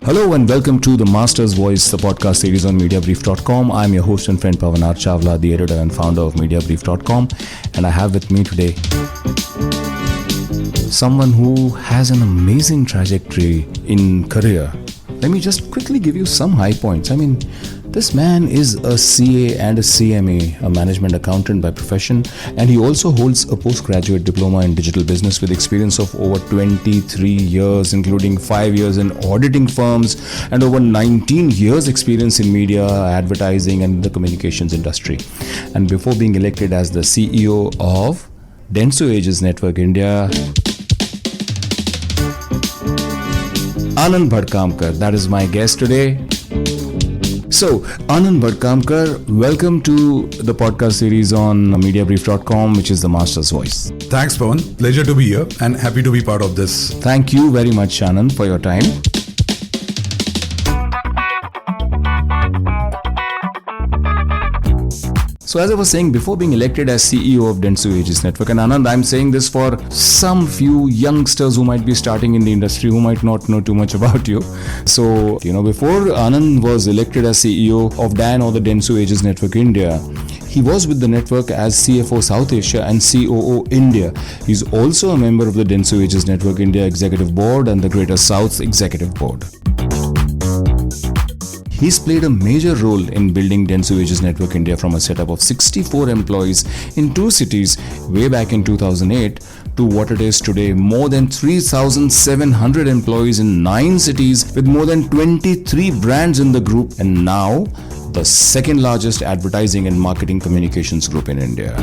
Hello and welcome to The Master's Voice, the podcast series on Mediabrief.com. I'm your host and friend Pavan R Chawla, the editor and founder of Mediabrief.com, and I have with me today someone who has an amazing trajectory in career. Let me just quickly give you some high points. This man is a CA and a CMA, a management accountant by profession, and he also holds a postgraduate diploma in digital business with experience of over 23 years, including 5 years in auditing firms and over 19 years experience in media, advertising and the communications industry. And before being elected as the CEO of Dentsu Aegis Network India, Anand Bhadkamkar, that is my guest today. So, Anand Bhadkamkar, welcome to the podcast series on Mediabrief.com, which is the Master's Voice. Thanks, Pawan. Pleasure to be here and happy to be part of this. Thank you very much, Anand, for your time. So as I was saying, before being elected as CEO of Dentsu Aegis Network, and Anand, I'm saying this for some few youngsters who might be starting in the industry who might not know too much about you. So, before Anand was elected as CEO of DAN or the Dentsu Aegis Network India, he was with the network as CFO South Asia and COO India. He's also a member of the Dentsu Aegis Network India Executive Board and the Greater South Executive Board. He's played a major role in building Dentsu Aegis Network India from a setup of 64 employees in 2 cities way back in 2008 to what it is today, more than 3,700 employees in 9 cities with more than 23 brands in the group, and now the second largest advertising and marketing communications group in India.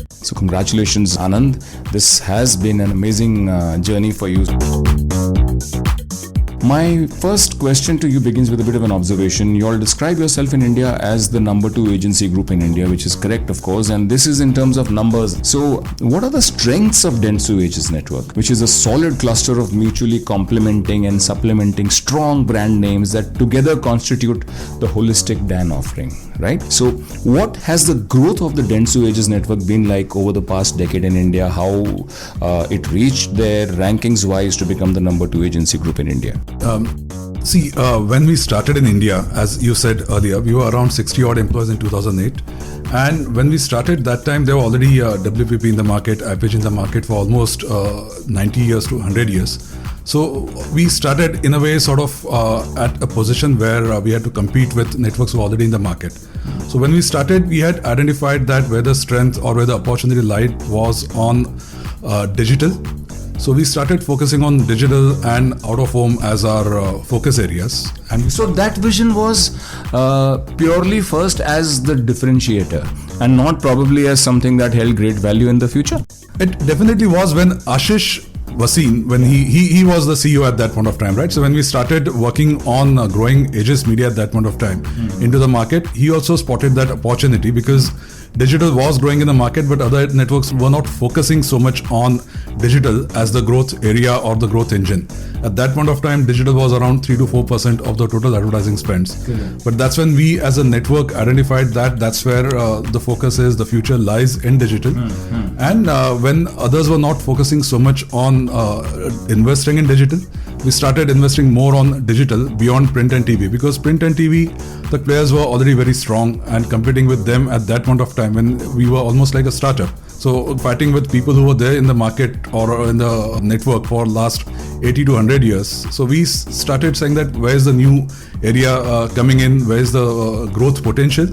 So congratulations, Anand. This has been an amazing journey for you. My first question to you begins with a bit of an observation. You all describe yourself in India as the number 2 agency group in India, which is correct, of course, and this is in terms of numbers. So, what are the strengths of Dentsu Aegis Network, which is a solid cluster of mutually complementing and supplementing strong brand names that together constitute the holistic DAN offering, right? So, what has the growth of the Dentsu Aegis Network been like over the past decade in India? How it reached there rankings-wise to become the number 2 agency group in India? When we started in India, as you said earlier, we were around 60 odd employees in 2008. And when we started that time, there were already WPP in the market, IPG in the market for almost 90 years to 100 years. So we started in a way sort of at a position where we had to compete with networks who were already in the market. So when we started, we had identified that where the strength or where the opportunity lied was on digital. So we started focusing on digital and out of home as our focus areas. And so that vision was purely first as the differentiator and not probably as something that held great value in the future. It definitely was when Ashish Vasin, when he was the CEO at that point of time, right? So when we started working on growing Aegis Media at that point of time into the market, he also spotted that opportunity because digital was growing in the market, but other networks were not focusing so much on digital as the growth area or the growth engine. At that point of time, digital was around 3 to 4% of the total advertising spends. But that's when we as a network identified that that's where the focus is, the future lies in digital. And when others were not focusing so much on investing in digital, we started investing more on digital beyond print and TV, because print and TV, the players were already very strong, and competing with them at that point of time when we were almost like a startup. So fighting with people who were there in the market or in the network for last 80 to 100 years. So we started saying that where's the new area coming in, where's the growth potential.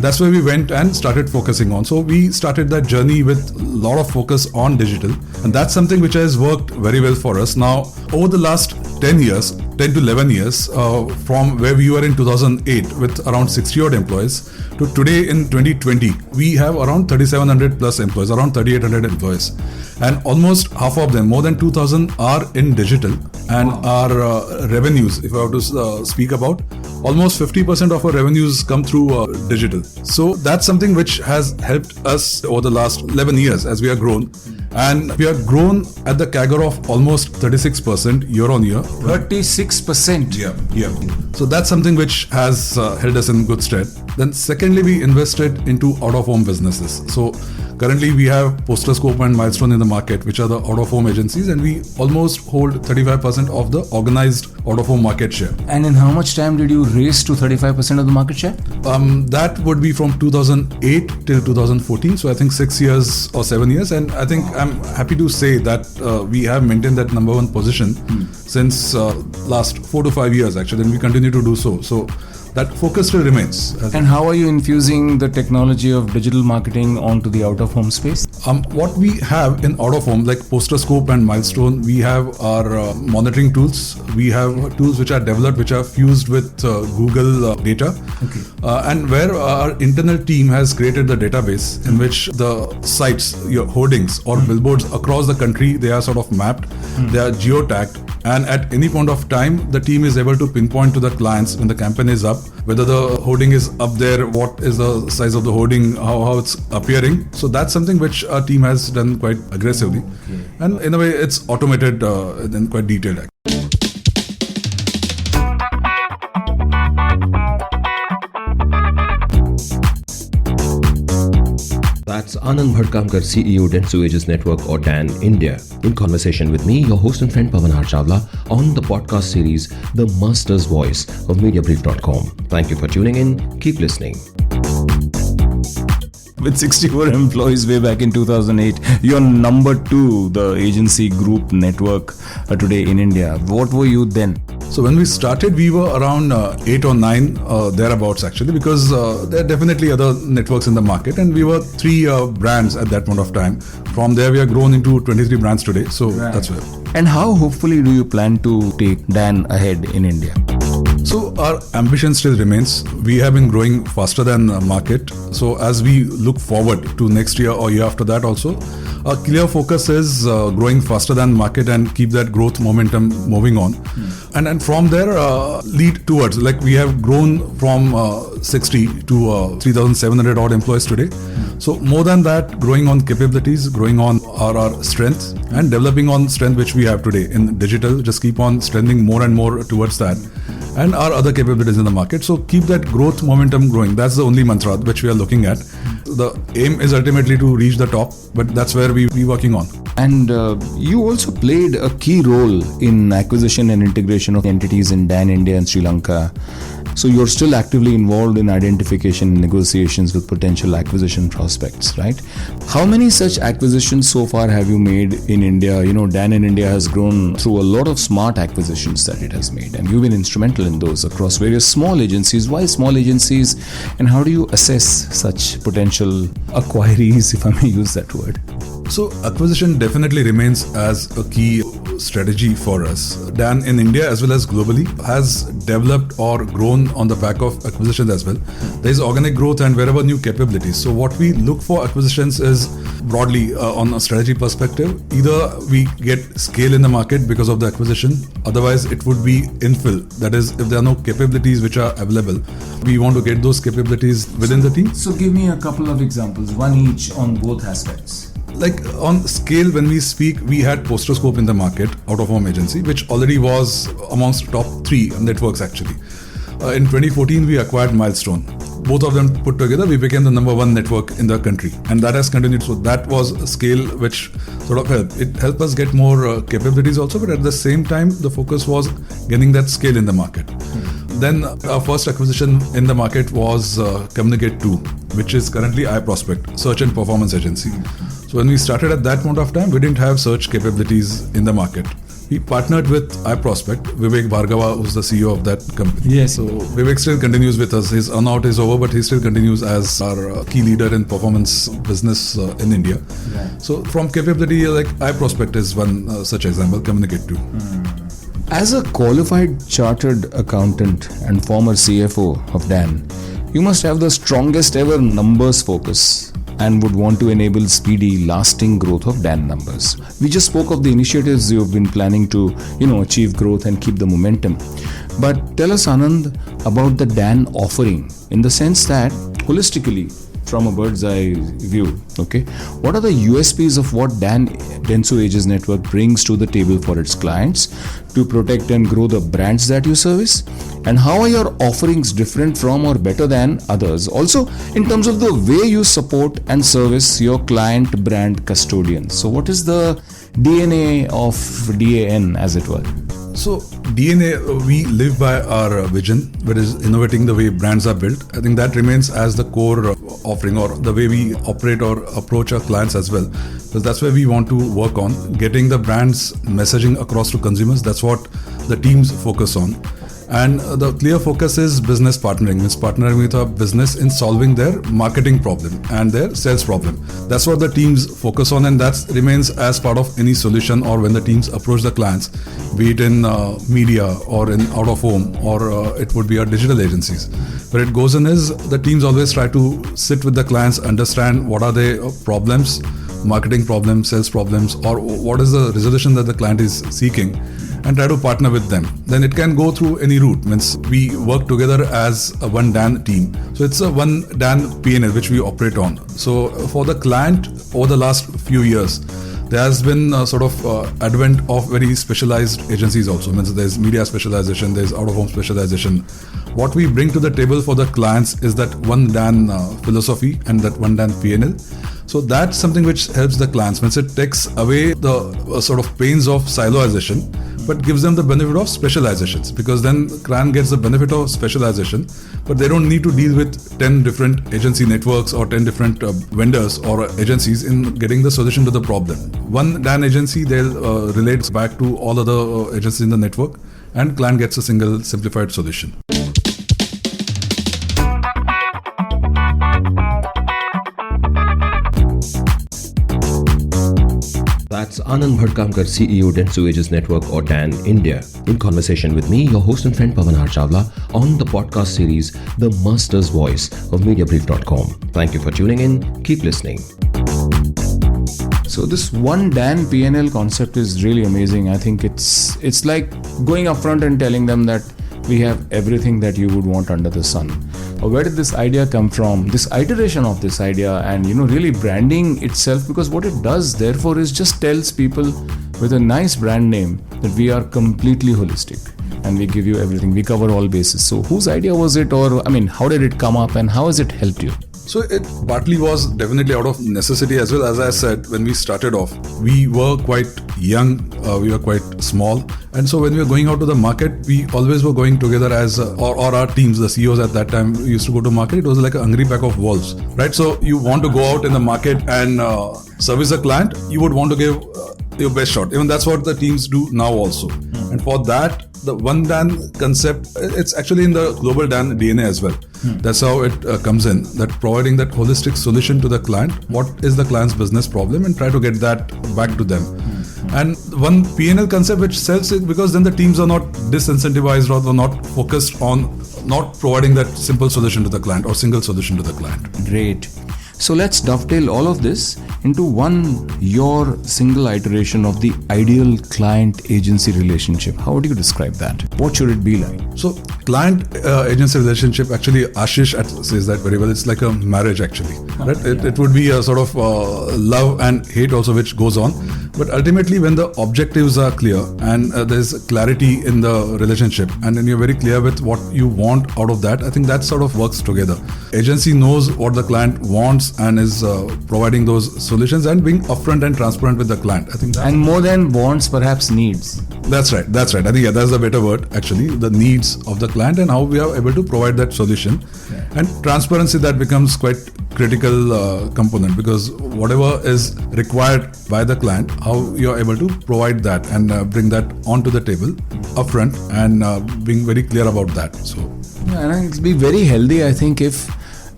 That's where we went and started focusing on. So we started that journey with a lot of focus on digital, and that's something which has worked very well for us. Now, over the last 10 to 11 years, from where we were in 2008 with around 60 odd employees to today in 2020, we have around 3,700 plus employees, around 3,800 employees. And almost half of them, more than 2,000, are in digital. And our revenues, if I have to speak about, almost 50% of our revenues come through digital. So that's something which has helped us over the last 11 years as we have grown. And we have grown at the CAGR of almost 36% year on year. 36%. 6%. Yeah. So that's something which has held us in good stead. Then secondly, we invested into out-of-home businesses. So currently we have Posterscope and Milestone in the market, which are the out-of-home agencies, and we almost hold 35% of the organized out-of-home market share. And in how much time did you raise to 35% of the market share? That would be from 2008 till 2014. So I think 6 years or 7 years. And I think I'm happy to say that we have maintained that number one position since last 4 to 5 years actually, and we continue to do so. So that focus still remains. And how are you infusing the technology of digital marketing onto the out-of-home space? What we have in out-of-home, like Posterscope and Milestone, we have our monitoring tools. We have tools which are developed, which are fused with Google data. Okay. And where our internal team has created the database in which the sites, your hoardings or billboards across the country, they are sort of mapped, they are geotagged. And at any point of time, the team is able to pinpoint to the clients when the campaign is up, whether the hoarding is up there, what is the size of the hoarding, how it's appearing. So that's something which our team has done quite aggressively. Okay. And in a way, it's automated and quite detailed. That's Anand Bhadkamkar, CEO, Dentsu Aegis Network or DAN India, in conversation with me, your host and friend Pavan R Chawla, on the podcast series, The Master's Voice of Mediabrief.com. Thank you for tuning in. Keep listening. With 64 employees way back in 2008, you're number 2, the agency group network today in India. What were you then? So when we started, we were around 8 or 9 thereabouts actually, because there are definitely other networks in the market, and we were 3 brands at that point of time. From there, we have grown into 23 brands today. So right. That's where. And how hopefully do you plan to take DAN ahead in India? So our ambition still remains. We have been growing faster than market. So as we look forward to next year or year after that also, our clear focus is growing faster than market and keep that growth momentum moving on. And from there, lead towards, like we have grown from 60 to 3,700 odd employees today. So more than that, growing on capabilities, growing on our strengths, and developing on strength which we have today in digital, just keep on strengthening more and more towards that, and our other capabilities in the market. So keep that growth momentum growing. That's the only mantra which we are looking at. The aim is ultimately to reach the top, but that's where we'll be working on. And you also played a key role in acquisition and integration of entities in DAN India and Sri Lanka. So you're still actively involved in identification and negotiations with potential acquisition prospects, right? How many such acquisitions so far have you made in India? You know, DAN in India has grown through a lot of smart acquisitions that it has made, and you've been instrumental in those across various small agencies. Why small agencies, and how do you assess such potential acquirees, if I may use that word? So acquisition definitely remains as a key strategy for us. DAN in India as well as globally has developed or grown on the back of acquisitions as well. There is organic growth and wherever new capabilities. So what we look for acquisitions is broadly on a strategy perspective. Either we get scale in the market because of the acquisition, otherwise it would be infill. That is, if there are no capabilities which are available, we want to get those capabilities within the team. So give me a couple of examples, one each on both aspects. Like on scale, when we speak, we had Posterscope in the market, out-of-home agency, which already was amongst top 3 networks actually. In 2014, we acquired Milestone. Both of them put together, we became the number 1 network in the country, and that has continued. So that was a scale which sort of helped. It helped us get more capabilities also, but at the same time, the focus was getting that scale in the market. Then our first acquisition in the market was Communicate2, which is currently iProspect, search and performance agency. So when we started at that point of time, we didn't have search capabilities in the market. We partnered with iProspect, Vivek Bhargava, who's the CEO of that company. Yes. So Vivek still continues with us. His earn-out is over, but he still continues as our key leader in performance business in India. Right. So from capability, like iProspect is one such example, Communicate2. As a qualified chartered accountant and former CFO of DAN, you must have the strongest ever numbers focus and would want to enable speedy, lasting growth of DAN numbers. We just spoke of the initiatives you've been planning to, achieve growth and keep the momentum. But tell us, Anand, about the DAN offering, in the sense that, holistically, from a bird's eye view, okay, what are the USPs of what Dentsu Aegis Network brings to the table for its clients to protect and grow the brands that you service? And how are your offerings different from or better than others? Also, in terms of the way you support and service your client brand custodians. So what is the DNA of DAN, as it were? So DNA, we live by our vision, that is innovating the way brands are built. I think that remains as the core offering, or the way we operate or approach our clients as well. Because that's where we want to work on, getting the brand's messaging across to consumers. That's what the teams focus on. And the clear focus is business partnering, means partnering with a business in solving their marketing problem and their sales problem. That's what the teams focus on, and that remains as part of any solution, or when the teams approach the clients, be it in media or in out of home, or it would be our digital agencies. Where it goes in is the teams always try to sit with the clients, understand what are their problems, marketing problems, sales problems, or what is the resolution that the client is seeking, and try to partner with them. Then it can go through any route. Means we work together as a one DAN team. So it's a one DAN P&L which we operate on. So for the client, over the last few years, there has been a sort of advent of very specialized agencies also. Means there's media specialization, there's out-of-home specialization. What we bring to the table for the clients is that one DAN philosophy and that one DAN P&L. So that's something which helps the clients. Means it takes away the sort of pains of siloization, but gives them the benefit of specializations, because then client gets the benefit of specialization, but they don't need to deal with 10 different agency networks or 10 different vendors or agencies in getting the solution to the problem. One DAN agency, they'll relate back to all other agencies in the network, and client gets a single simplified solution. That's Anand Bhadkamkar, CEO, Dentsu Aegis Network or DAN India, in conversation with me, your host and friend Pavan R Chawla, on the podcast series, The Master's Voice of Mediabrief.com. Thank you for tuning in. Keep listening. So this one DAN P&L concept is really amazing. I think it's like going up front and telling them that we have everything that you would want under the sun. Where did this idea come from? This iteration of this idea, and really branding itself, because what it does therefore is just tells people with a nice brand name that we are completely holistic and we give you everything. We cover all bases. So whose idea was it, or how did it come up and how has it helped you? So it partly was definitely out of necessity as well. As I said, when we started off, we were quite young, we were quite small. And so when we were going out to the market, we always were going together as, or our teams, the CEOs at that time used to go to market. It was like a hungry pack of wolves, right? So you want to go out in the market and service a client, you would want to give your best shot. Even that's what the teams do now also. And for that, the one DAN concept, it's actually in the global DAN DNA as well. That's how it comes in, that providing that holistic solution to the client. What is the client's business problem, and try to get that back to them. And one P&L concept which sells it, because then the teams are not disincentivized or not focused on not providing that simple solution to the client or single solution to the client. Great. So let's dovetail all of this into your single iteration of the ideal client-agency relationship. How would you describe that? What should it be like? So client-agency relationship, actually Ashish says that very well. It's like a marriage actually. Right? It would be a sort of love and hate also which goes on. But ultimately when the objectives are clear and there's clarity in the relationship, and then you're very clear with what you want out of that, I think that sort of works together. Agency knows what the client wants and is providing those solutions and being upfront and transparent with the client. I think and more than wants, perhaps needs. That's right. I think that's a better word actually. The needs of the client and how we are able to provide that solution. Yeah. And transparency, that becomes quite critical component, because whatever is required by the client, how you are able to provide that and bring that onto the table upfront and being very clear about that. So and it'll be very healthy, I think, if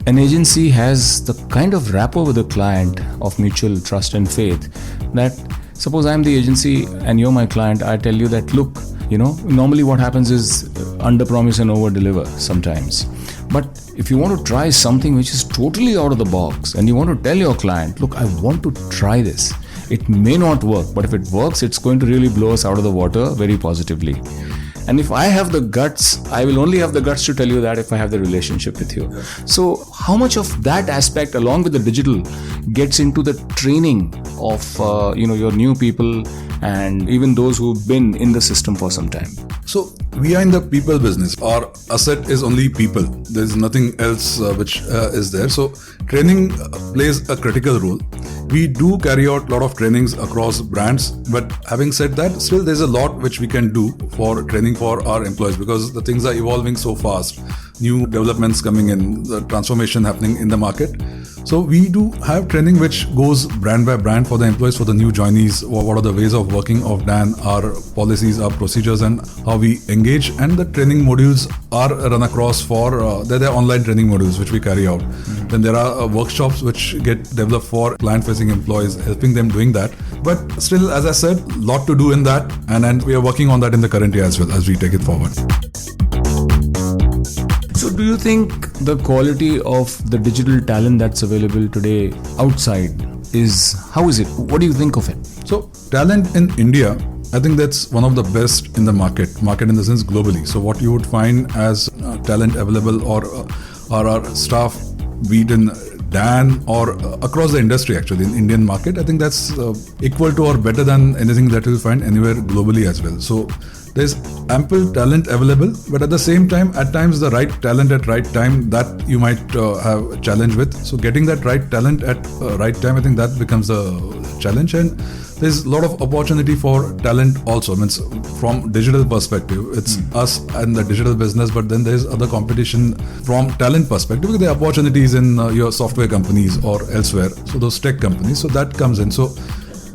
an agency has the kind of rapport with the client of mutual trust and faith, that suppose I'm the agency and you're my client, I tell you that, look, normally what happens is under promise and over deliver sometimes. But if you want to try something which is totally out of the box and you want to tell your client, look, I want to try this. It may not work, but if it works, it's going to really blow us out of the water very positively. And if I have the guts, I will only have the guts to tell you that if I have the relationship with you. So how much of that aspect along with the digital gets into the training of your new people and even those who've been in the system for some time? So we are in the people business. Our asset is only people. There's nothing else which is there. So training plays a critical role. We do carry out a lot of trainings across brands, but having said that, still there's a lot which we can do for training for our employees, because the things are evolving so fast. New developments coming in, the transformation happening in the market. So we do have training which goes brand by brand for the employees, for the new joinees, what are the ways of working of Dan, our policies, our procedures, and how we engage. And the training modules are run across for, there are online training modules which we carry out. Then there are workshops which get developed for client-facing employees, helping them doing that. But still, as I said, lot to do in that, and we are working on that in the current year as well as we take it forward. So do you think the quality of the digital talent that's available today outside how is it? What do you think of it? So talent in India, I think that's one of the best in the market in the sense globally. So what you would find as talent available or our staff, be it in Dan or across the industry actually in Indian market, I think that's equal to or better than anything that you'll find anywhere globally as well. So there's ample talent available, but at the same time, at times the right talent at right time, that you might have a challenge with. So getting that right talent at right time, I think that becomes a challenge. And there's a lot of opportunity for talent also. Means from digital perspective, it's us and the digital business, but then there's other competition from talent perspective, because there are opportunities in your software companies or elsewhere. So those tech companies, so that comes in. So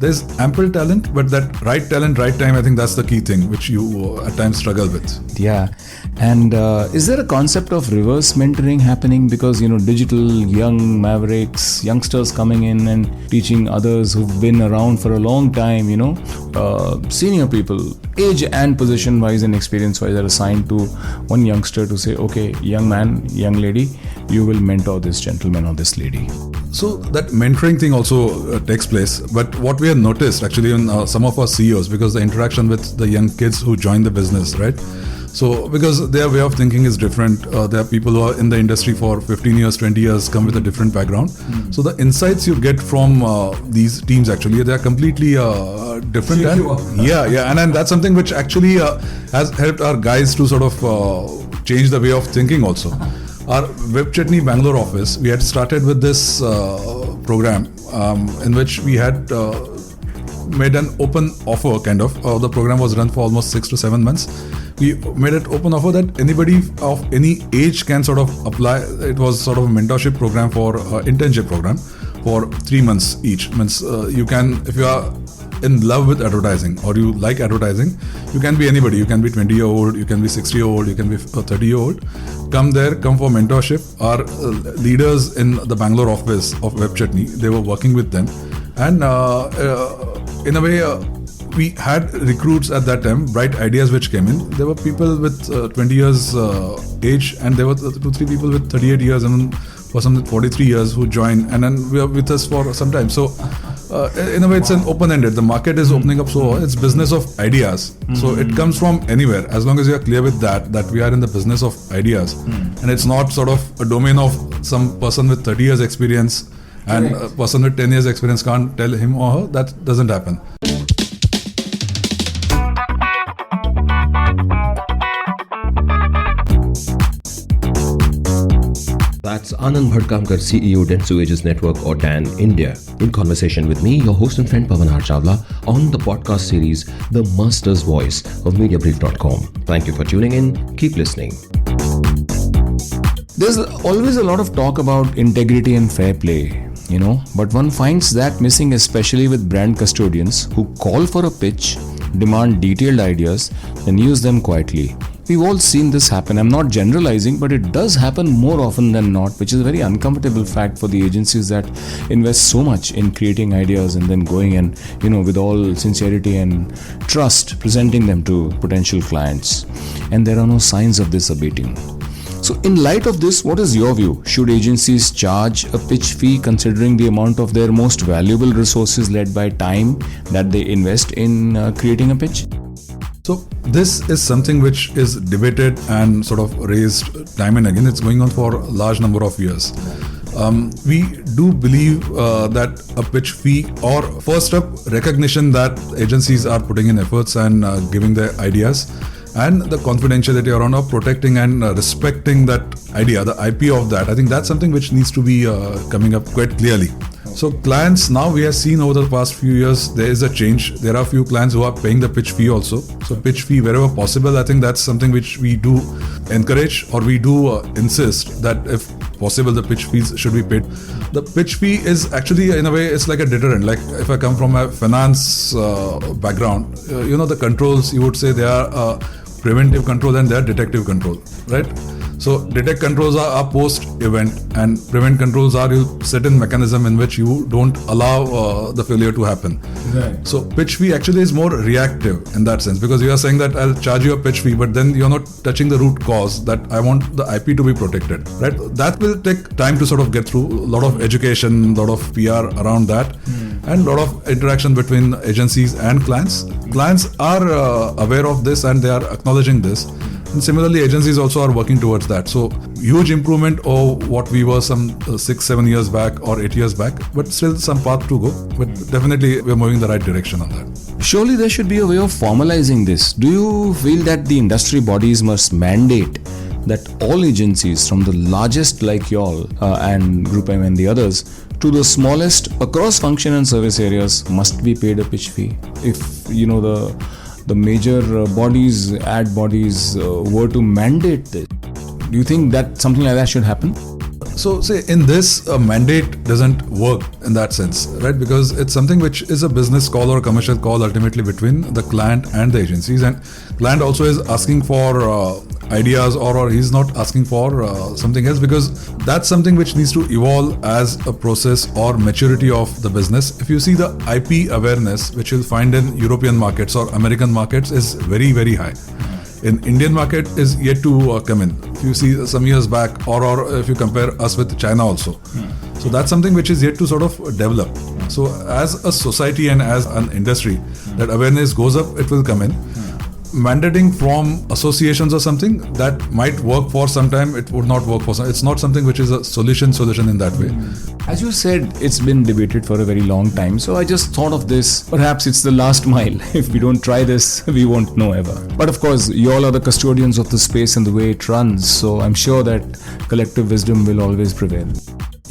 there's ample talent, but that right talent, right time, I think that's the key thing which you at times struggle with. Yeah. And is there a concept of reverse mentoring happening? Because, digital young mavericks, youngsters coming in and teaching others who've been around for a long time, senior people, age and position wise and experience wise, are assigned to one youngster to say, okay, young man, young lady, you will mentor this gentleman or this lady. So that mentoring thing also takes place. But what we have noticed actually in some of our CEOs, because the interaction with the young kids who join the business, right? So because their way of thinking is different. There are people who are in the industry for 15 years, 20 years, come with a different background. So the insights you get from these teams actually, they are completely different. And that's something which actually has helped our guys to sort of change the way of thinking also. Our Web Chutney Bangalore office, we had started with this program in which we had made an open offer kind of. The program was run for almost 6 to 7 months. We made it open offer that anybody of any age can sort of apply. It was sort of a mentorship program for internship program for 3 months each. Means you can, if you are in love with advertising or you like advertising, you can be anybody. You can be 20-year-old, you can be 60-year-old, you can be 30-year-old. Come there, come for mentorship. Our leaders in the Bangalore office of Web Chutney, they were working with them. And in a way, we had recruits at that time, bright ideas which came in. There were people with 20 years age, and there were 2-3 people with 38 years and for some 43 years who joined, and then we are with us for some time. So in a way, it's an open-ended. The market is opening up, so it's business of ideas. So it comes from anywhere, as long as you are clear with that we are in the business of ideas, and it's not sort of a domain of some person with 30 years experience and a person with 10 years experience can't tell him or her. That doesn't happen. That's Anand Bhadkamkar, CEO, Dentsu Aegis Network or Dan, India, in conversation with me, your host and friend Pavan R Chawla, on the podcast series, The Master's Voice of Mediabrief.com. Thank you for tuning in. Keep listening. There's always a lot of talk about integrity and fair play, but one finds that missing, especially with brand custodians who call for a pitch, demand detailed ideas, and use them quietly. We've all seen this happen. I'm not generalizing, but it does happen more often than not, which is a very uncomfortable fact for the agencies that invest so much in creating ideas and then going and, with all sincerity and trust, presenting them to potential clients. And there are no signs of this abating. So in light of this, what is your view? Should agencies charge a pitch fee considering the amount of their most valuable resources led by time that they invest in creating a pitch? So this is something which is debated and sort of raised time and again. It's going on for a large number of years. We do believe that a pitch fee, or first up, recognition that agencies are putting in efforts and giving their ideas, and the confidentiality around protecting and respecting that idea, the IP of that. I think that's something which needs to be coming up quite clearly. So clients, now we have seen over the past few years, there is a change. There are a few clients who are paying the pitch fee also. So pitch fee wherever possible. I think that's something which we do encourage, or we do insist that if possible, the pitch fees should be paid. The pitch fee is actually, in a way, it's like a deterrent. Like if I come from a finance background, the controls, you would say they are preventive control and they are detective control, right? So detect controls are post-event, and prevent controls are you set in mechanism in which you don't allow the failure to happen. Right. So pitch fee actually is more reactive in that sense, because you are saying that I'll charge you a pitch fee, but then you're not touching the root cause, that I want the IP to be protected, right? That will take time to sort of get through. A lot of education, a lot of PR around that, and a lot of interaction between agencies and clients. Clients are aware of this and they are acknowledging this. And similarly, agencies also are working towards that. So huge improvement of what we were some 6-7 years back or 8 years back, but still some path to go. But definitely we're moving the right direction on that. Surely there should be a way of formalizing this. Do you feel that the industry bodies must mandate that all agencies, from the largest like y'all and Group M and the others, to the smallest across function and service areas, must be paid a pitch fee? If the major bodies, ad bodies were to mandate this, do you think that something like that should happen? So say in this, a mandate doesn't work in that sense, right? Because it's something which is a business call or a commercial call ultimately between the client and the agencies, and client also is asking for ideas, or he's not asking for something else, because that's something which needs to evolve as a process or maturity of the business. If you see the IP awareness, which you'll find in European markets or American markets, is very, very high. In Indian market is yet to come in. If you see some years back, or if you compare us with China also. So that's something which is yet to sort of develop. So as a society and as an industry, that awareness goes up, it will come in. Mandating from associations or something, that might work for some time, it would not work for some. It's not something which is a solution in that way. As you said, it's been debated for a very long time, so I just thought of this. Perhaps it's the last mile. If we don't try this, we won't know ever. But of course, you all are the custodians of the space and the way it runs, so I'm sure that collective wisdom will always prevail.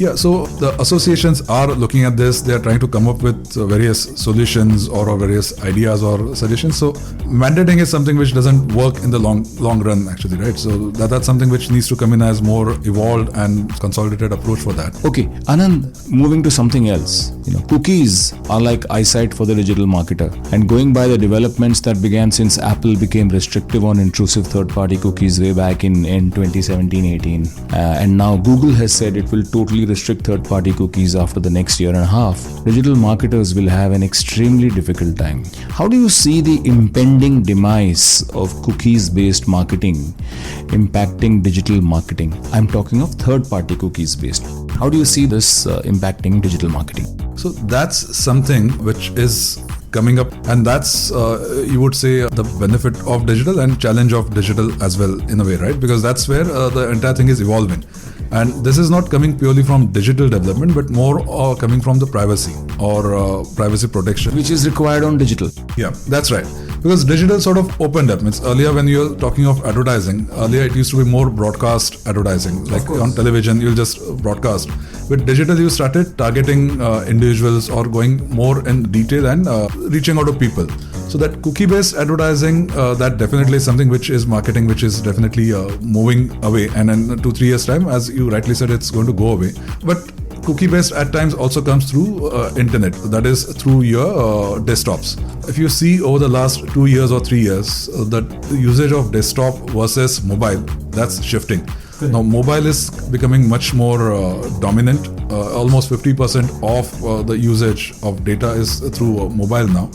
Yeah, so the associations are looking at this. They are trying to come up with various solutions or various ideas or suggestions. So mandating is something which doesn't work in the long run, actually, right? So that's something which needs to come in as more evolved and consolidated approach for that. Okay, Anand, moving to something else. Cookies are like eyesight for the digital marketer. And going by the developments that began since Apple became restrictive on intrusive third-party cookies way back in 2017-18, and now Google has said it will totally restrict third-party cookies after the next year and a half, digital marketers will have an extremely difficult time. How do you see the impending demise of cookies-based marketing impacting digital marketing? I'm talking of third-party cookies-based. How do you see this impacting digital marketing? So that's something which is coming up, and that's you would say the benefit of digital and challenge of digital as well, in a way, right? Because that's where the entire thing is evolving. And this is not coming purely from digital development, but more coming from the privacy or privacy protection, Which is required on digital. Yeah, that's right. Because digital sort of opened up. Means earlier when you're talking of advertising, earlier it used to be more broadcast advertising. Like on television, you'll just broadcast. With digital, you started targeting individuals or going more in detail and reaching out to people. So that cookie-based advertising, that definitely is something which is marketing, which is definitely moving away. And in 2-3 years' time, as you rightly said, it's going to go away. But cookie-based at times also comes through internet, that is through your desktops. If you see over the last 2 years or 3 years, the usage of desktop versus mobile, that's shifting. Now mobile is becoming much more dominant. Almost 50% of the usage of data is through mobile now.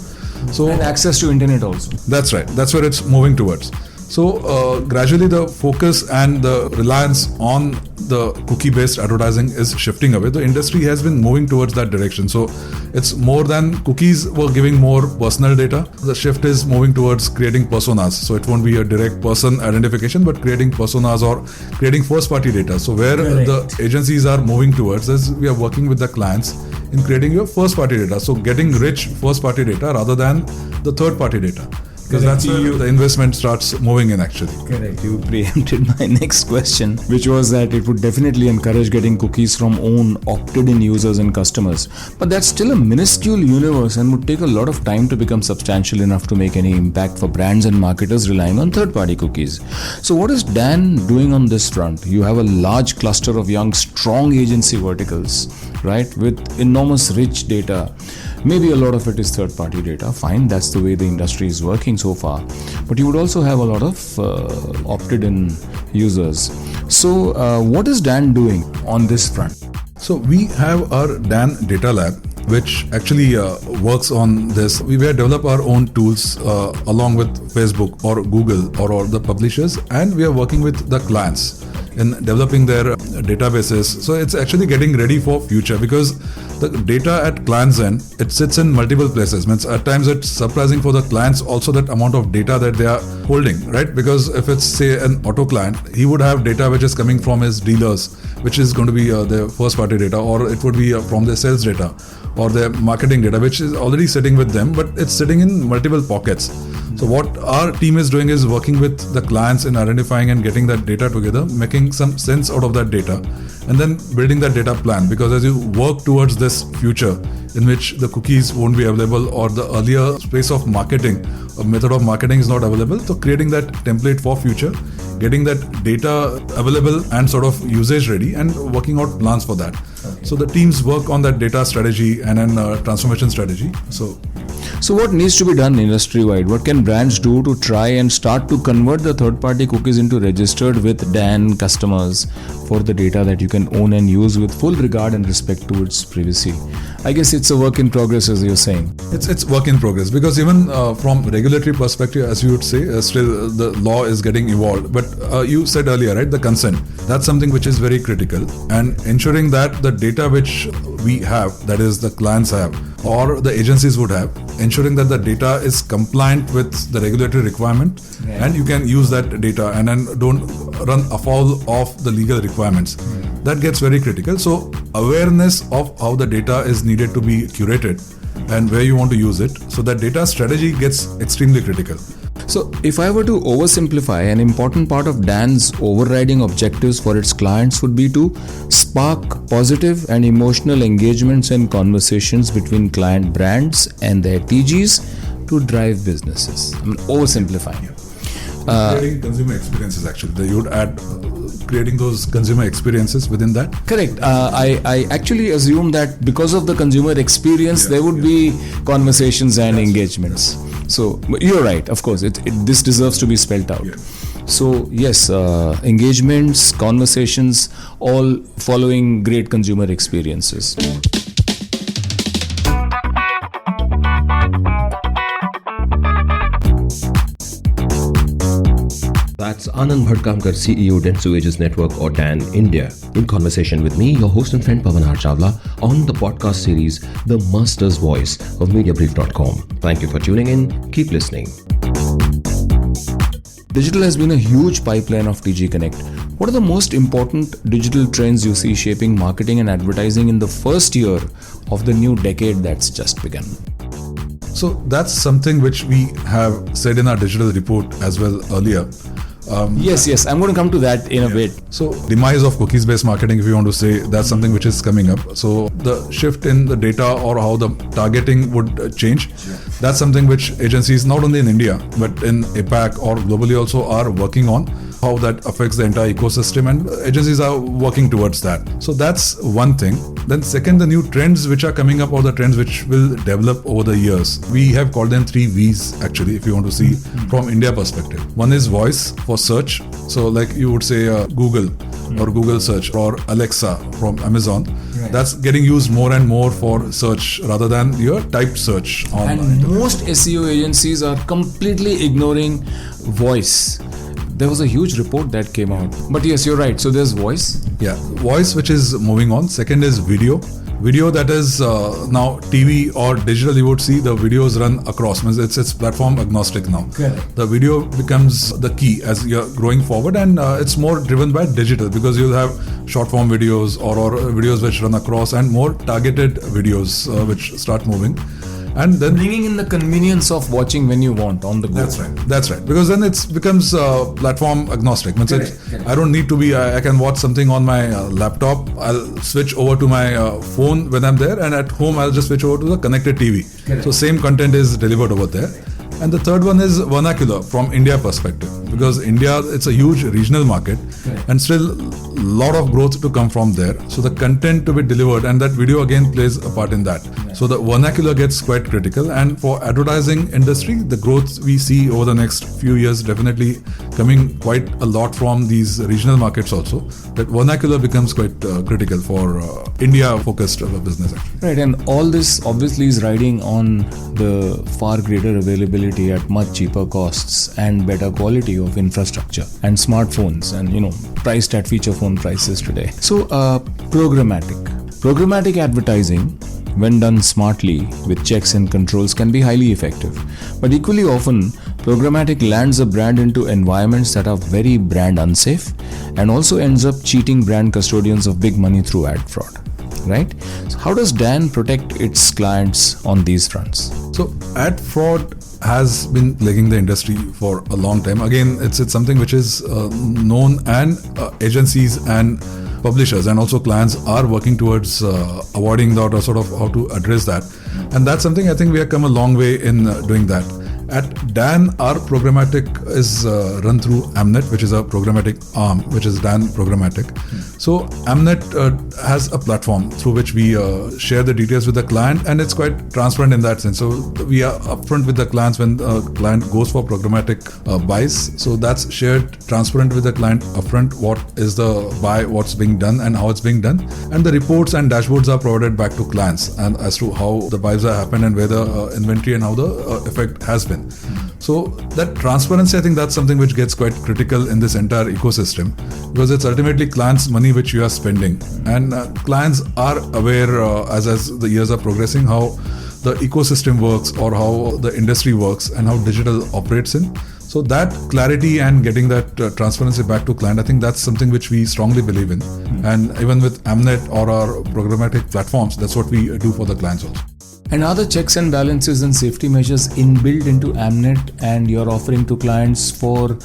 So And access to internet also. that's right. That's where it's moving towards. So gradually the focus and the reliance on the cookie-based advertising is shifting away. The industry has been moving towards that direction. So it's more than cookies were giving more personal data. The shift is moving towards creating personas. So it won't be a direct person identification, but creating personas or creating first-party data. So where the agencies are moving towards is we are working with the clients in creating your first-party data. So getting rich first-party data rather than the third-party data. Because that's where the investment starts moving in actually. Correct. You preempted my next question, which was that it would definitely encourage getting cookies from own opted-in users and customers. But that's still a minuscule universe and would take a lot of time to become substantial enough to make any impact for brands and marketers relying on third-party cookies. So what is Dan doing on this front? You have a large cluster of young, strong agency verticals, right, with enormous rich data. Maybe a lot of it is third-party data. Fine, that's the way the industry is working so far. But you would also have a lot of opted-in users. So what is Dan doing on this front? So we have our Dan Data Lab, which actually works on this. We have developed our own tools along with Facebook or Google or the publishers, and we are working with the clients in developing their databases. So it's actually getting ready for future because the data at clients end, it sits in multiple places. Means at times it's surprising for the clients also that amount of data that they are holding, right? Because if it's say an auto client, he would have data which is coming from his dealers, which is going to be their first party data, or it would be from their sales data or their marketing data, which is already sitting with them, but it's sitting in multiple pockets. So what our team is doing is working with the clients in identifying and getting that data together, making some sense out of that data, and then building that data plan. Because as you work towards this future in which the cookies won't be available or the earlier space of marketing, a method of marketing is not available, so creating that template for future, getting that data available and sort of usage ready and working out plans for that. Okay. So the teams work on that data strategy and then transformation strategy. So what needs to be done industry-wide? What can brands do to try and start to convert the third-party cookies into registered with Dan customers for the data that you can own and use with full regard and respect to its privacy? I guess it's a work in progress, as you're saying. It's work in progress because even from regulatory perspective, as you would say, still the law is getting evolved. But you said earlier, right, the consent, that's something which is very critical, and ensuring that the data which we have, that is the clients have or the agencies would have, ensuring that the data is compliant with the regulatory requirement, and you can use that data and then don't run afoul of the legal requirements. That gets very critical. So awareness of how the data is needed to be curated and where you want to use it, so that data strategy gets extremely critical. So if I were to oversimplify, an important part of Dan's overriding objectives for its clients would be to spark positive and emotional engagements and conversations between client brands and their TGs to drive businesses. I'm oversimplifying. Creating consumer experiences, actually. You would add creating those consumer experiences within that. Correct. I actually assume that because of the consumer experience, there would be conversations and engagements. So you're right, of course, this deserves to be spelled out. Yeah. So yes, engagements, conversations, all following great consumer experiences. That's Anand Bhadkamkar, CEO, Dentsu Aegis Network or DAN India, in conversation with me, your host and friend Pavan R Chawla, on the podcast series The Master's Voice of Mediabrief.com. Thank you for tuning in. Keep listening. Digital has been a huge pipeline of TG Connect. What are the most important digital trends you see shaping marketing and advertising in the first year of the new decade that's just begun? So that's something which we have said in our digital report as well earlier. Yes, I'm going to come to that in a bit. So demise of cookies-based marketing, if you want to say, that's something which is coming up. So the shift in the data or how the targeting would change, that's something which agencies, not only in India, but in APAC or globally also are working on, how that affects the entire ecosystem, and agencies are working towards that. So that's one thing. Then second, the new trends which are coming up or the trends which will develop over the years. We have called them 3 V's actually, if you want to see from India perspective. One is voice for search. So like you would say Google or Google search or Alexa from Amazon. Right. That's getting used more and more for search rather than your typed search online. And most SEO agencies are completely ignoring voice. There was a huge report that came out. But yes, you're right. So there's voice. Yeah, voice, which is moving on. Second is video. Video, that is now TV or digital, you would see the videos run across. It's platform agnostic now. Correct. The video becomes the key as you're growing forward, and it's more driven by digital, because you'll have short form videos or videos which run across, and more targeted videos which start moving. And then Bringing in the convenience of watching when you want on the go. That's right. Because then it becomes platform agnostic. Correct. I don't need to be. I can watch something on my laptop. I'll switch over to my phone when I'm there, and at home I'll just switch over to the connected TV. Correct. So same content is delivered over there. And the third one is vernacular from India perspective, because India, it's a huge regional market, and still a lot of growth to come from there. So the content to be delivered, and that video again plays a part in that. So the vernacular gets quite critical, and for advertising industry, the growth we see over the next few years definitely coming quite a lot from these regional markets also. That vernacular becomes quite critical for India-focused business. Actually. Right, and all this obviously is riding on the far greater availability at much cheaper costs and better quality of infrastructure and smartphones, and priced at feature phone prices today. So programmatic advertising, when done smartly with checks and controls, can be highly effective. But equally often, programmatic lands a brand into environments that are very brand unsafe, and also ends up cheating brand custodians of big money through ad fraud. Right? So how does Dan protect its clients on these fronts? So ad fraud has been plaguing the industry for a long time. Again, it's something which is known, and agencies and publishers and also clients are working towards avoiding that, or sort of how to address that. And that's something I think we have come a long way in doing that. At Dan, our programmatic is run through Amnet, which is a programmatic arm, which is Dan Programmatic. So Amnet has a platform through which we share the details with the client, and it's quite transparent in that sense. So we are upfront with the clients when the client goes for programmatic buys. So that's shared transparent with the client upfront, what is the buy, what's being done, and how it's being done. And the reports and dashboards are provided back to clients, and as to how the buys have happened and where the inventory and how the effect has been. So that transparency, I think that's something which gets quite critical in this entire ecosystem, because it's ultimately clients' money which you are spending, and clients are aware as the years are progressing how the ecosystem works, or how the industry works, and how digital operates in. So that clarity and getting that transparency back to client, I think that's something which we strongly believe in. And even with Amnet or our programmatic platforms, that's what we do for the clients also. And are the checks and balances and safety measures inbuilt into Amnet, and you're offering to clients for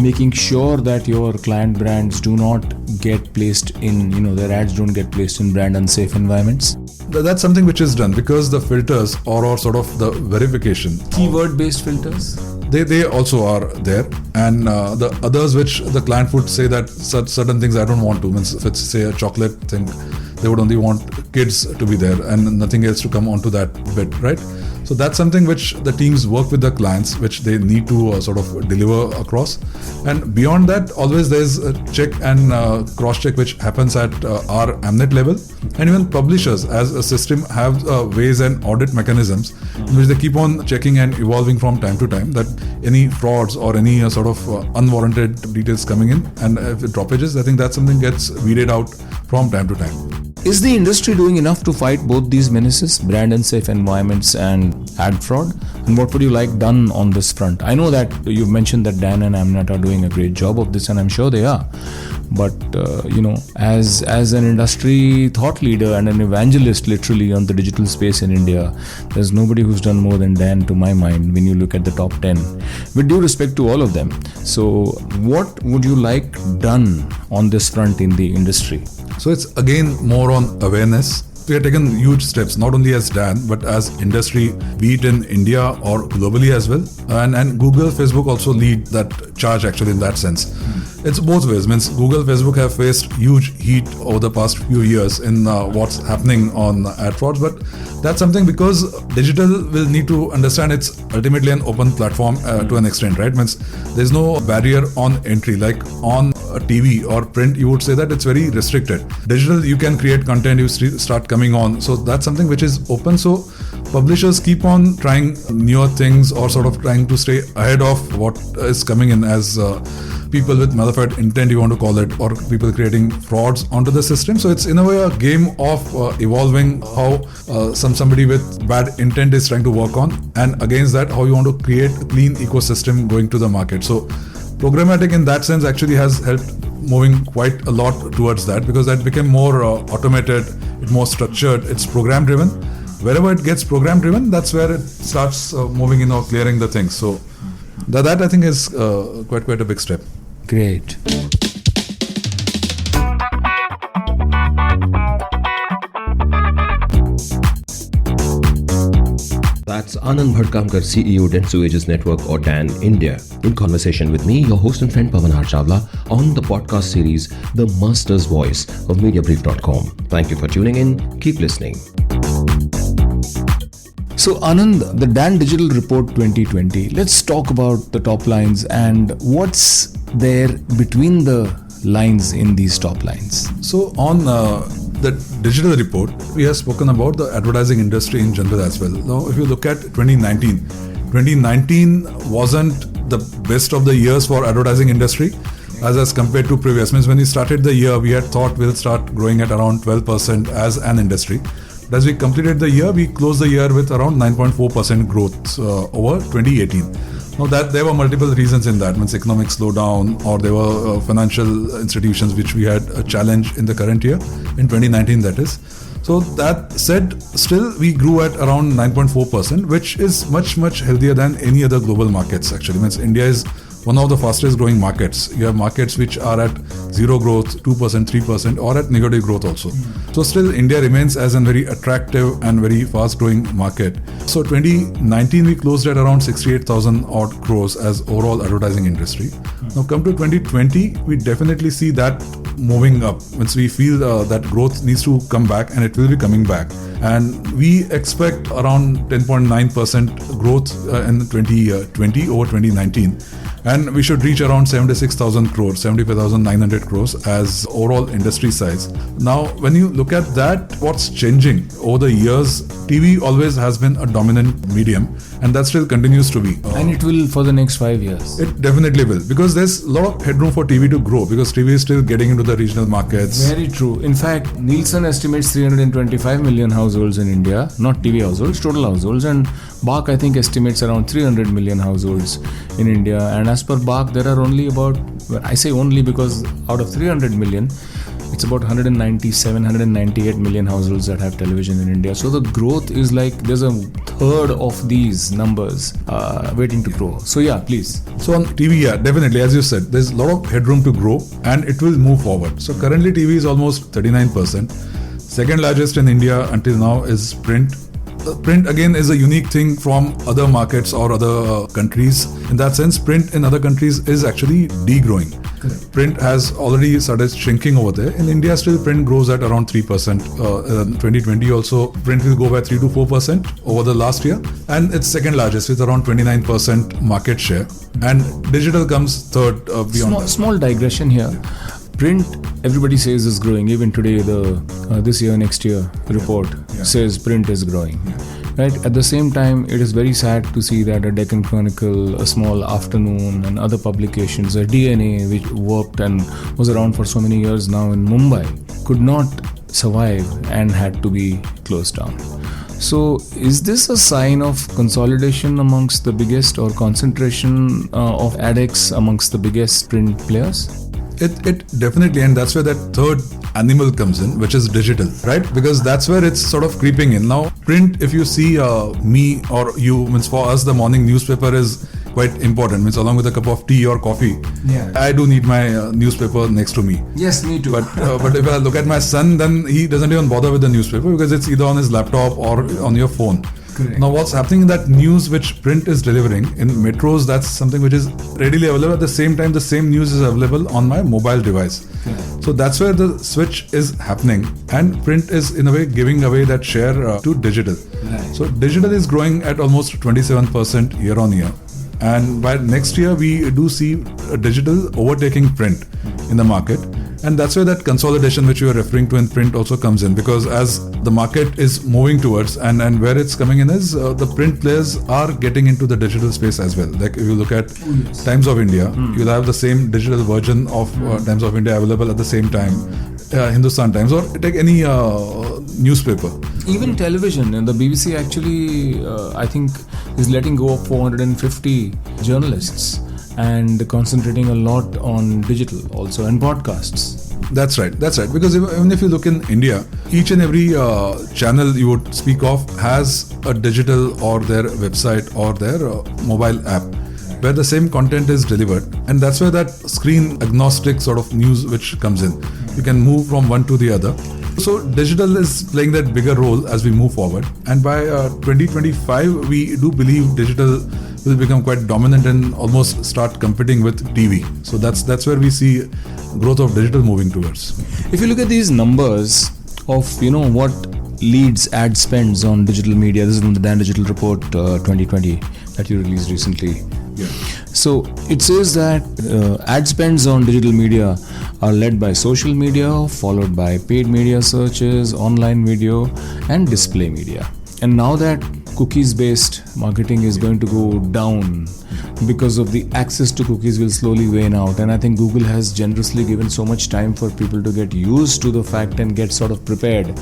making sure that your client brands do not get placed in, their ads don't get placed in brand unsafe environments? That's something which is done, because the filters or sort of the verification. Keyword based filters? They also are there, and the others which the client would say that certain things I don't want to. Means if it's say a chocolate thing, they would only want kids to be there and nothing else to come onto that bit, right? So that's something which the teams work with the clients, which they need to sort of deliver across. And beyond that, always there's a check and cross-check which happens at our Amnet level. And even publishers as a system have ways and audit mechanisms in which they keep on checking and evolving from time to time, that any frauds or any sort of unwarranted details coming in, and if it droppages, I think that's something gets weeded out from time to time. Is the industry doing enough to fight both these menaces, brand unsafe environments and ad fraud? And what would you like done on this front? I know that you've mentioned that Dan and Amnet are doing a great job of this, and I'm sure they are. But, as an industry thought leader and an evangelist literally on the digital space in India, there's nobody who's done more than Dan to my mind when you look at the top 10. With due respect to all of them. So what would you like done on this front in the industry? So it's again more on awareness. We have taken huge steps, not only as Dan, but as industry, be it in India or globally as well. And Google, Facebook also lead that charge actually in that sense. It's both ways. Means Google, Facebook have faced huge heat over the past few years in what's happening on ad frauds, but that's something because digital will need to understand it's ultimately an open platform to an extent, right? Means there's no barrier on entry. Like on TV or print, you would say that it's very restricted. Digital, you can create content, you start coming on. So that's something which is open. So publishers keep on trying newer things or sort of trying to stay ahead of what is coming in as people with malevolent intent, you want to call it, or people creating frauds onto the system. So it's in a way a game of evolving how somebody with bad intent is trying to work on, and against that how you want to create a clean ecosystem going to the market. So programmatic in that sense actually has helped moving quite a lot towards that, because that became more automated, more structured, it's program driven. Wherever it gets program driven, that's where it starts moving in or clearing the things. So that I think is quite a big step. Great. That's Anand Bhadkamkar, CEO, Dentsu Aegis Network or DAN India, in conversation with me, your host and friend Pavan R Chawla, on the podcast series The Master's Voice of Mediabrief.com. Thank you for tuning in. Keep listening. So Anand, the DAN Digital Report 2020, let's talk about the top lines and what's there between the lines in these top lines. So on the digital report, we have spoken about the advertising industry in general as well. Now, if you look at 2019 wasn't the best of the years for advertising industry as compared to previous. Means when we started the year, we had thought we'll start growing at around 12% as an industry. But as we completed the year, we closed the year with around 9.4% growth over 2018. Now that there were multiple reasons in that, means economic slowdown, or there were financial institutions which we had a challenge in the current year, in 2019 that is. So that said, still we grew at around 9.4%, which is much healthier than any other global markets actually. Means India is one of the fastest growing markets. You have markets which are at zero growth, 2%, 3%, or at negative growth also. So still India remains as a very attractive and very fast growing market. So 2019 we closed at around 68,000 odd crores as overall advertising industry. Now come to 2020, we definitely see that moving up. Once we feel that growth needs to come back, and it will be coming back. And we expect around 10.9% growth in 2020 over 2019. And we should reach around 76,000 crores, 75,900 crores as overall industry size. Now, when you look at that, what's changing over the years, TV always has been a dominant medium, and that still continues to be. And it will for the next 5 years. It definitely will, because there's a lot of headroom for TV to grow, because TV is still getting into the regional markets. Very true. In fact, Nielsen estimates 325 million households in India, not TV households, total households, and BARC I think estimates around 300 million households in India. And as per BARC, there are only about, well, I say only because out of 300 million, it's about 197, 198 million households that have television in India. So the growth is like there's a third of these numbers waiting to grow. So yeah, please. So on TV, yeah, definitely, as you said, there's a lot of headroom to grow, and it will move forward. So currently TV is almost 39%. Second largest in India until now is print. Print again is a unique thing from other markets or other countries. In that sense, print in other countries is actually degrowing. Correct. Print has already started shrinking over there. In India, still print grows at around 3%. In 2020 also, print will go by 3 to 4% over the last year. And it's second largest with around 29% market share. And digital comes third beyond that. Small digression here. Print, everybody says is growing. Even today, the this year, next year report says print is growing. Right. At the same time, it is very sad to see that a Deccan Chronicle, a Small Afternoon, and other publications, a DNA which worked and was around for so many years now in Mumbai, could not survive and had to be closed down. So, is this a sign of consolidation amongst the biggest, or concentration of addicts amongst the biggest print players? It definitely, and that's where that third animal comes in, which is digital, right? Because that's where it's sort of creeping in. Now, print, if you see me or you, means for us, the morning newspaper is quite important. Means along with a cup of tea or coffee, I do need my newspaper next to me. Yes, me too. But if I look at my son, then he doesn't even bother with the newspaper, because it's either on his laptop or on your phone. Correct. Now what's happening in that news which print is delivering in metros, that's something which is readily available. At the same time, the same news is available on my mobile device. Correct. So that's where the switch is happening, and print is in a way giving away that share to digital. Right. So digital is growing at almost 27% year on year, and by next year we do see digital overtaking print in the market. And that's where that consolidation which you are referring to in print also comes in, because as the market is moving towards and where it's coming in is the print players are getting into the digital space as well. Like if you look at Times of India, you'll have the same digital version of Times of India available at the same time, Hindustan Times, or take any newspaper. Even television, and the BBC actually, I think, is letting go of 450 journalists and concentrating a lot on digital also and podcasts. That's right. Because even if you look in India, each and every channel you would speak of has a digital or their website or their mobile app where the same content is delivered. And that's where that screen agnostic sort of news which comes in. You can move from one to the other. So digital is playing that bigger role as we move forward. And by 2025, we do believe digital will become quite dominant and almost start competing with TV. So that's where we see growth of digital moving towards. If you look at these numbers of, what leads ad spends on digital media, this is from the Dan Digital Report 2020 that you released recently. Yeah. So it says that ad spends on digital media are led by social media, followed by paid media searches, online video, and display media. And now that cookies-based marketing is going to go down because of the access to cookies will slowly wane out, and I think Google has generously given so much time for people to get used to the fact and get sort of prepared,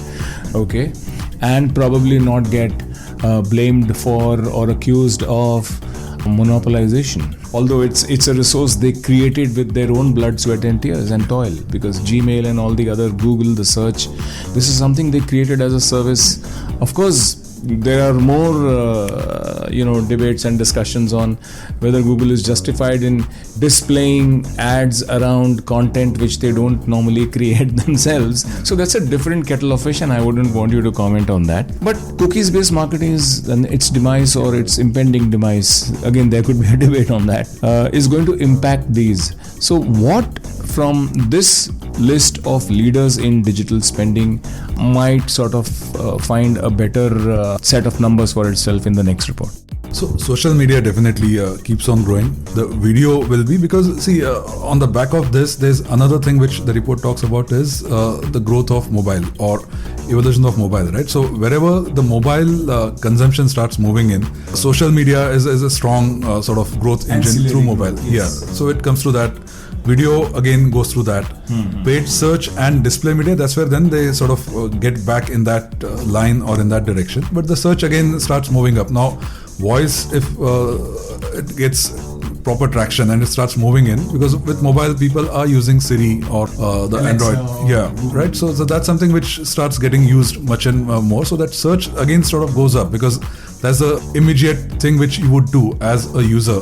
okay, and probably not get blamed for or accused of monopolization. Although it's a resource they created with their own blood, sweat and tears and toil, because Gmail and all the other Google, the search, this is something they created as a service. Of course, there are more debates and discussions on whether Google is justified in displaying ads around content which they don't normally create themselves. So that's a different kettle of fish, and I wouldn't want you to comment on that. But cookies based marketing is its demise or its impending demise, again there could be a debate on that, is going to impact these. So what from this list of leaders in digital spending might sort of find a better set of numbers for itself in the next report? So social media definitely keeps on growing. The video will be, because see, on the back of this, there's another thing which the report talks about is the growth of mobile or evolution of mobile, right? So wherever the mobile consumption starts moving in, social media is a strong sort of growth engine through mobile. Yes. Yeah, so it comes through that. Video again goes through that. Paid search and display media, that's where then they sort of get back in that line or in that direction. But the search again starts moving up. Now, voice, if it gets proper traction and it starts moving in, because with mobile people are using Siri or the Alexa Android. Yeah, right. So that's something which starts getting used much and more. So that search again sort of goes up, because that's the immediate thing which you would do as a user.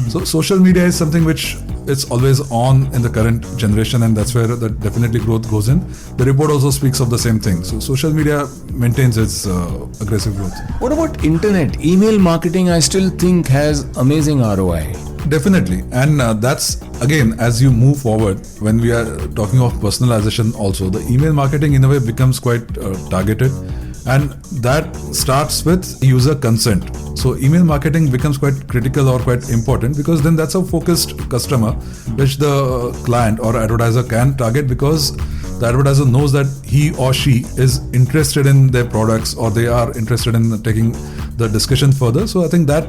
So social media is something which it's always on in the current generation, and that's where the definitely growth goes in. The report also speaks of the same thing. So social media maintains its aggressive growth. What about internet? Email marketing, I still think has amazing ROI. Definitely. And that's, again, as you move forward, when we are talking of personalization also, the email marketing in a way becomes quite targeted. And that starts with user consent. So email marketing becomes quite critical or quite important, because then that's a focused customer which the client or advertiser can target, because the advertiser knows that he or she is interested in their products or they are interested in taking the discussion further. So I think that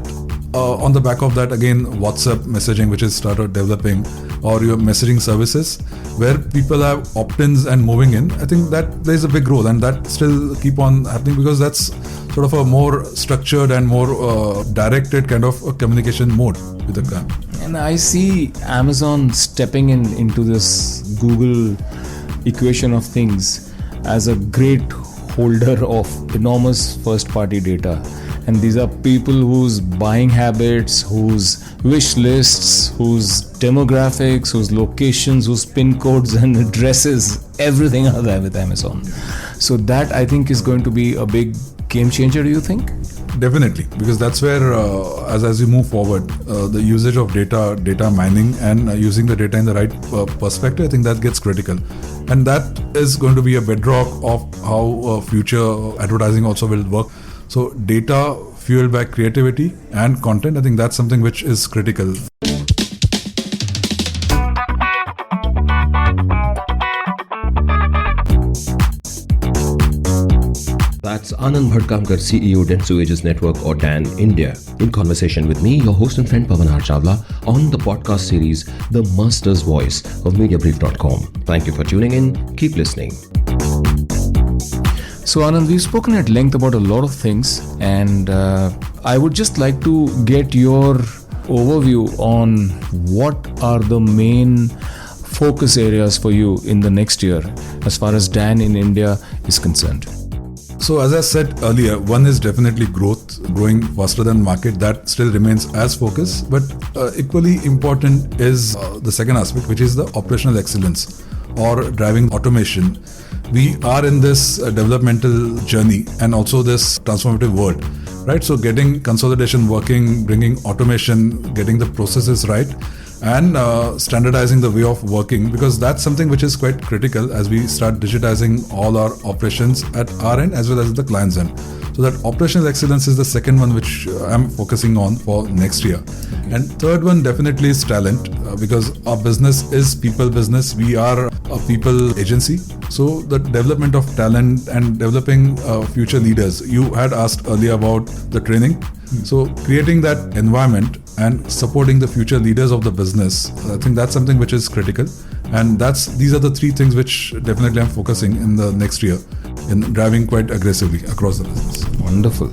on the back of that, again, WhatsApp messaging which is started developing, or your messaging services where people have opt-ins and moving in, I think that plays a big role, and that still keep on happening, because that's sort of a more structured and more directed kind of a communication mode with the client. And I see Amazon stepping into this Google equation of things as a great holder of enormous first-party data. And these are people whose buying habits, whose wish lists, whose demographics, whose locations, whose pin codes and addresses, everything are there with Amazon. So that, I think, is going to be a big game changer, do you think? Definitely, because that's where as we move forward, the usage of data mining and using the data in the right perspective, I think that gets critical, and that is going to be a bedrock of how future advertising also will work. So data fueled by creativity and content, I think that's something which is critical. That's Anand Bhadkamkar, CEO, Dentsu Aegis Network or DAN India, in conversation with me, your host and friend Pavan R Chawla, on the podcast series The Master's Voice of Mediabrief.com. Thank you for tuning in. Keep listening. So Anand, we've spoken at length about a lot of things, and I would just like to get your overview on what are the main focus areas for you in the next year as far as DAN in India is concerned. So as I said earlier, one is definitely growth, growing faster than market. That still remains as focus. But equally important is the second aspect, which is the operational excellence or driving automation. We are in this developmental journey and also this transformative world, right? So getting consolidation working, bringing automation, getting the processes right, and standardizing the way of working, because that's something which is quite critical as we start digitizing all our operations at our end as well as the client's end. So that operational excellence is the second one which I'm focusing on for next year. And third one definitely is talent, because our business is people business. We are a people agency. So the development of talent and developing future leaders. You had asked earlier about the training. So creating that environment and supporting the future leaders of the business, I think that's something which is critical. And these are the three things which definitely I'm focusing in the next year in driving quite aggressively across the business. Wonderful.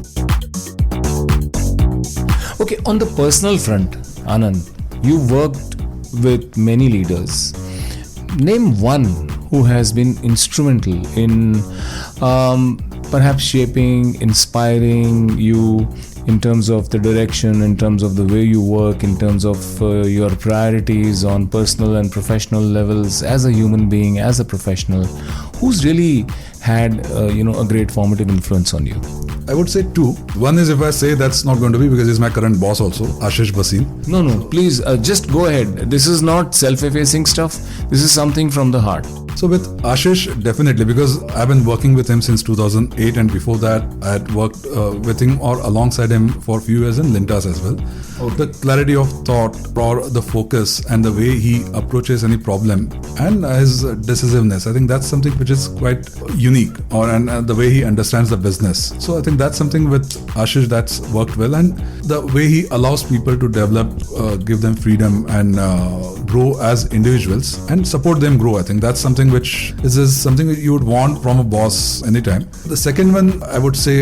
Okay, on the personal front, Anand, you worked with many leaders. Name one who has been instrumental in perhaps shaping, inspiring you in terms of the direction, in terms of the way you work, in terms of your priorities on personal and professional levels as a human being, as a professional. Who's really had a great formative influence on you? I would say two. One is, if I say, that's not going to be because he's my current boss also, Ashish Bhasin. No, please just go ahead. This is not self-effacing stuff. This is something from the heart. So with Ashish, definitely, because I've been working with him since 2008, and before that I had worked with him or alongside him for a few years in Lintas as well. Okay. The clarity of thought or the focus and the way he approaches any problem and his decisiveness, I think that's something which is quite unique, and the way he understands the business. So I think that's something with Ashish that's worked well, and the way he allows people to develop, give them freedom and grow as individuals and support them grow. I think that's something which is something that you would want from a boss anytime. The second one I would say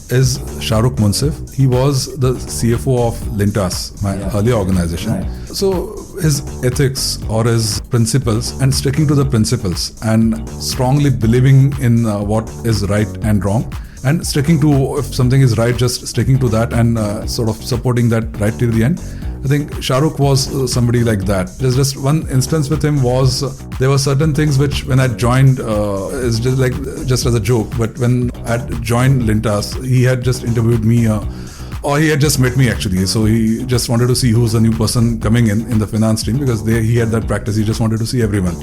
is Shahrukh Munsif. He was the CFO of Lintas, my earlier organization. Right. So his ethics or his principles and sticking to the principles and strongly believing in what is right and wrong, and sticking to, if something is right, just sticking to that and sort of supporting that right till the end. I think Shahrukh was somebody like that. There's just one instance with him was there were certain things which when I joined is just as a joke, but when I joined Lintas, he had just interviewed me or he had just met me actually. So he just wanted to see who's the new person coming in the finance team, because he had that practice. He just wanted to see everyone.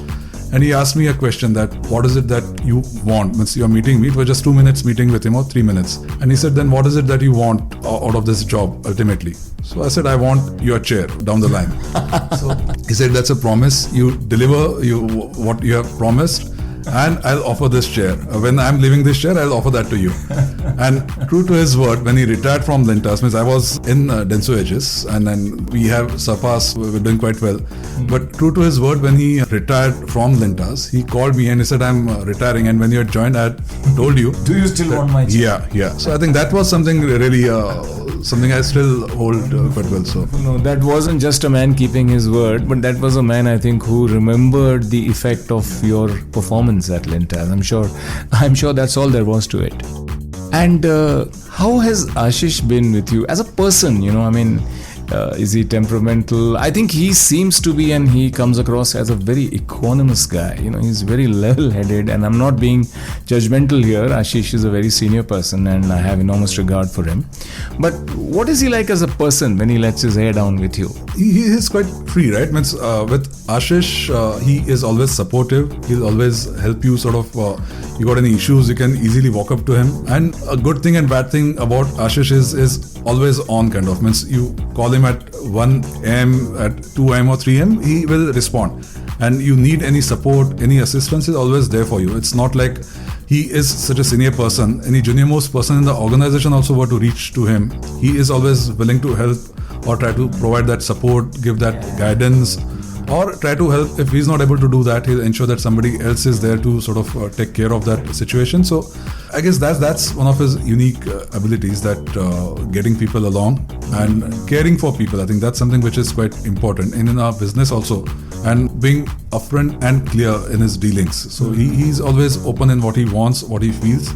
And he asked me a question that, what is it that you want? Once you're meeting me, it was just 2 minutes meeting with him or 3 minutes. And he said, then what is it that you want out of this job ultimately? So I said, I want your chair down the line. So he said, that's a promise. You deliver what you have promised, and I'll offer this chair. When I'm leaving this chair, I'll offer that to you. And true to his word, when he retired from Lintas, means I was in Dentsu Aegis, and then we have surpassed, we're doing quite well. But true to his word, when he retired from Lintas, he called me and he said, I'm retiring, and when you had joined, I had told you. Do you still want my chair? Yeah. So I think that was something really, something I still hold quite well. So no, that wasn't just a man keeping his word, but that was a man, I think, who remembered the effect of your performance at Lintas. I'm sure that's all there was to it. And how has Ashish been with you as a person? Is he temperamental? I think he seems to be, and he comes across as a very equanimous guy. He's very level-headed, and I'm not being judgmental here. Ashish is a very senior person, and I have enormous regard for him. But what is he like as a person when he lets his hair down with you? He is quite free, right? With Ashish, he is always supportive. He'll always help you sort of, you got any issues, you can easily walk up to him. And a good thing and bad thing about Ashish is always on kind of. You call him at 1 a.m, at 2 a.m. or 3 a.m, he will respond. And you need any support, any assistance, is always there for you. It's not like he is such a senior person, any junior most person in the organization also were to reach to him, he is always willing to help or try to provide that support, give that guidance, or try to help. If he's not able to do that, he'll ensure that somebody else is there to sort of take care of that situation. So I guess that's one of his unique abilities, that getting people along and caring for people. I think that's something which is quite important in our business also, and being upfront and clear in his dealings. So he's always open in what he wants, what he feels,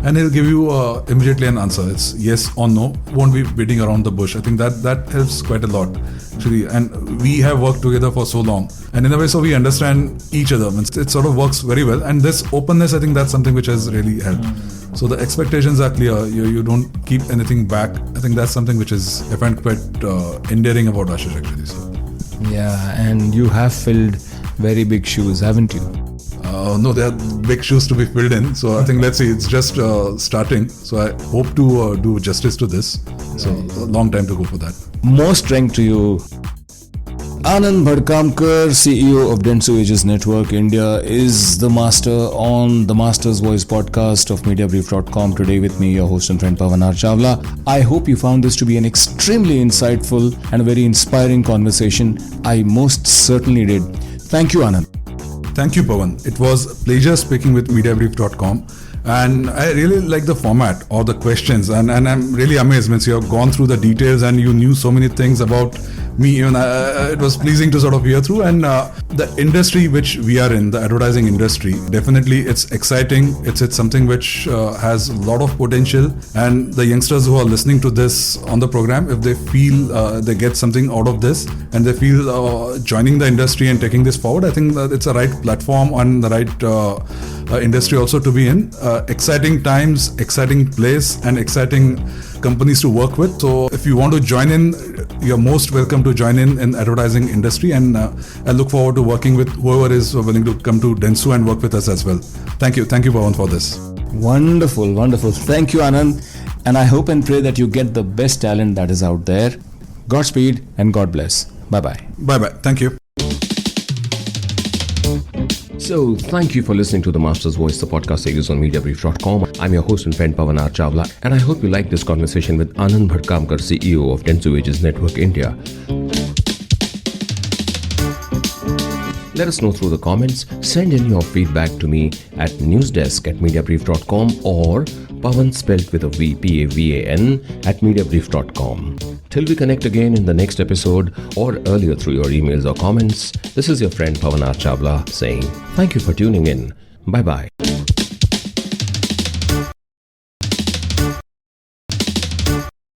and he'll give you immediately an answer. It's yes or no, won't be beating around the bush. I think that helps quite a lot actually, and we have worked together for so long, and in a way so we understand each other. It sort of works very well, and this openness, I think that's something which has really helped. So the expectations are clear, you don't keep anything back. I think that's something which is, I find, quite endearing about Ashish actually. So. Yeah, and you have filled very big shoes, haven't you? No, there are big shoes to be filled in. So I think, let's see, it's just starting. So I hope to do justice to this. So a long time to go for that. More strength to you. Anand Bhadkamkar, CEO of Dentsu Aegis Network India, is the master on the Master's Voice podcast of Mediabrief.com. Today with me, your host and friend Pavan R Chawla. I hope you found this to be an extremely insightful and a very inspiring conversation. I most certainly did. Thank you, Anand. Thank you, Pavan. It was a pleasure speaking with Mediabrief.com. And I really like the format or the questions, and I'm really amazed. You have gone through the details and you knew so many things about me. Even it was pleasing to sort of hear through. And the industry which we are in, the advertising industry, definitely it's exciting. It's something which has a lot of potential. And the youngsters who are listening to this on the program, if they feel they get something out of this and they feel joining the industry and taking this forward, I think that it's a right platform and the right industry also to be in. Exciting times, exciting place, and exciting companies to work with. So if you want to join in, you're most welcome to join in advertising industry, and I look forward to working with whoever is willing to come to Dentsu and work with us as well. Thank you Pawan, for this. Wonderful. Thank you, Anand. And I hope and pray that you get the best talent that is out there. Godspeed and God bless. Bye-bye. Bye-bye. Thank you. So, thank you for listening to The Master's Voice, the podcast series on Mediabrief.com. I'm your host and friend Pavan R Chawla, and I hope you like this conversation with Anand Bhadkamkar, CEO of Dentsu Aegis Network India. Let us know through the comments. Send in your feedback to me at newsdesk@mediabrief.com or Pavan spelled with a V, P-A-V-A-N, @mediabrief.com. Till we connect again in the next episode or earlier through your emails or comments, this is your friend Pavan R Chawla saying thank you for tuning in. Bye-bye.